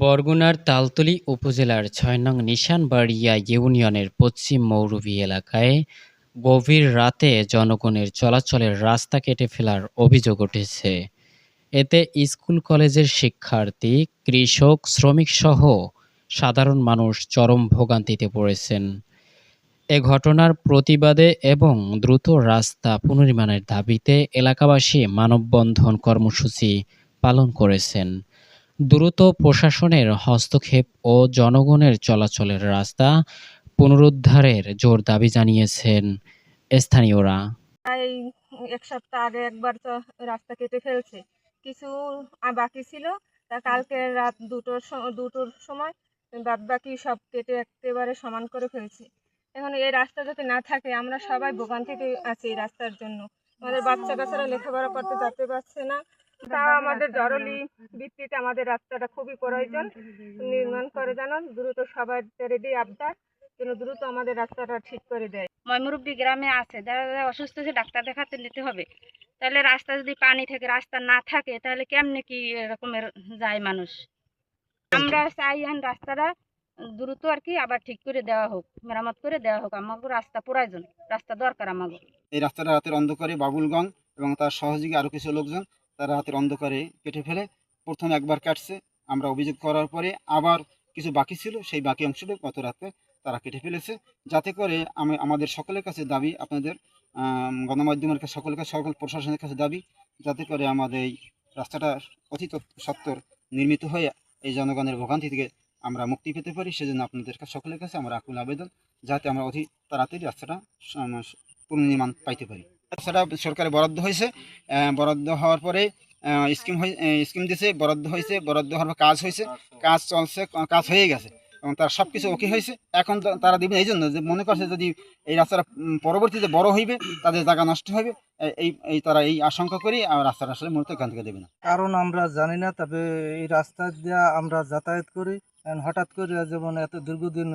বরগুনার তালতলী উপজেলার ৬ নং নিশানবাড়িয়া ইউনিয়নের পশ্চিম মৌরবি এলাকায় গভীর রাতে জনগণের চলাচলের রাস্তা কেটে ফেলার অভিযোগ উঠেছে। এতে স্কুল-কলেজের শিক্ষার্থী, কৃষক, শ্রমিকসহ সাধারণ মানুষ চরম ভোগান্তিতে পড়েছেন। এ ঘটনার প্রতিবাদে এবং দ্রুত রাস্তা পুনর্নির্মাণের দাবিতে এলাকাবাসী মানববন্ধন কর্মসূচি পালন করেছেন। দ্রুত প্রশাসনের হস্তক্ষেপ ও জনগণের চলাচলের রাস্তা পুনরুদ্ধারের জোর দাবি জানিয়েছেন স্থানীয়রা। প্রায় ১ সপ্তাহ আগে একবার তো রাস্তা কেটে ফেলছে। কিছু বাকি ছিল। তা কালকে রাত ২টোর সময় বাদবাকি সব কেটে এক্কেবারে সমান করে ফেলছে। এখন এই রাস্তা যদি না থাকে আমরা সবাই ভোগান্তিতে আছি এই রাস্তার জন্য। আমাদের বাচ্চা-কাচ্চারা লেখাপড়া করতে যেতে পারছে না। তাও আমাদের জরুরি ভিত্তিতে আমাদের রাস্তাটা খুবই প্রয়োজন। নির্মাণ করে যেন দ্রুত সবার রেডি আবদার যেন দ্রুত আমাদের রাস্তাটা ঠিক করে দেয়। ময়মুরব্বী গ্রামে আছে, যারা যারা অসুস্থ হয়েছে ডাক্তার দেখাতে নিতে হবে। তাহলে রাস্তা যদি পানি থাকে, রাস্তা না থাকে, তাহলে কেমনে কি এরকমের যায় মানুষ? আমরা চাই রাস্তাটা দ্রুত আর কি আবার ঠিক করে দেওয়া হোক, মেরামত করে দেওয়া হোক। আমাকে রাস্তা প্রয়োজন, রাস্তা দরকার আমাকে। এই রাস্তাটা রাতের অন্ধকারে বাবুলগঞ্জ এবং তার সহযোগী আরও কিছু লোকজন তারা রাতের অন্ধকারে কেটে ফেলে। প্রথমে একবার কাটছে, আমরা অভিযোগ করার পরে আবার কিছু বাকি ছিল, সেই বাকি অংশটা গত রাতে তারা কেটে ফেলেছে। যাতে করে আমাদের সকলের কাছে দাবি, আপনাদের গণমাধ্যমের কাছে সকলের কাছে, সকল প্রশাসনের কাছে দাবি, যাতে করে আমাদের এই রাস্তাটা অতি সত্বর নির্মিত হয়ে এই জনগণের ভোগান্তি থেকে আমরা মুক্তি পেতে পারি। সেজন্য আপনাদের সকলের কাছে আমার আকুল আবেদন, যাতে আমরা অতি তাড়াতাড়ি রাস্তাটা পুনর্নির্মাণ পাইতে পারি। রাস্তাটা সরকারে বরাদ্দ হয়েছে, বরাদ্দ হওয়ার পরে স্কিম দিয়েছে, বরাদ্দ হয়েছে, বরাদ্দ হওয়ার পর কাজ হয়েছে, কাজ চলছে, কাজ হয়ে গেছে এবং তার সব কিছু ওকে হয়েছে। এখন তারা দিবেন এই জন্য যে মনে করছে যদি এই রাস্তাটা পরবর্তীতে বড় হইবে তাদের জায়গা নষ্ট হবে, তারা এই আশঙ্কা করি রাস্তাটা আসলে মূলত এখান থেকে দেবে না। কারণ আমরা জানি না, তবে এই রাস্তা দিয়ে আমরা যাতায়াত করি। হঠাৎ করে যেমন এত দীর্ঘদিন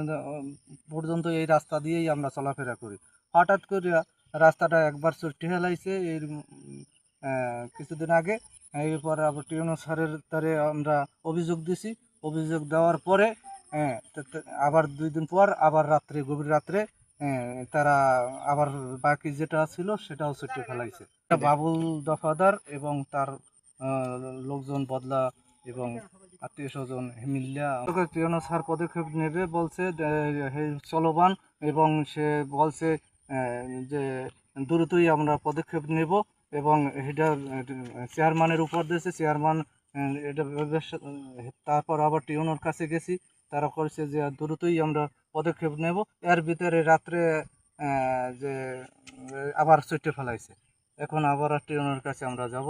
পর্যন্ত এই রাস্তা দিয়েই আমরা চলাফেরা করি। হঠাৎ করে রাস্তাটা একবার চট্টি ফেলাইছে এর কিছুদিন আগে। এরপর আবার টিউনো স্যারের তারে আমরা অভিযোগ দিছি। অভিযোগ দেওয়ার পরে আবার 2 দিন পর আবার গভীর রাত্রে তারা আবার বাকি যেটা ছিল সেটাও চট্টি ফেলাইছে। বাবুল দফাদার এবং তার লোকজন বদলা এবং আত্মীয় স্বজন মিল্লা টিউনো স্যার পদক্ষেপ নেবে বলছে, চলমান, এবং সে বলছে যে দ্রুতই আমরা পদক্ষেপ নেব এবং এটা চেয়ারম্যানের উপর দিয়েছে। চেয়ারম্যান এটা তারপর আবার টিউনোর কাছে গেছি, তারা করছে যে দ্রুতই আমরা পদক্ষেপ নেব। এর ভিতরে রাত্রে যে আবার চটে ফেলাইছে। এখন আবার টিউনোর কাছে আমরা যাব।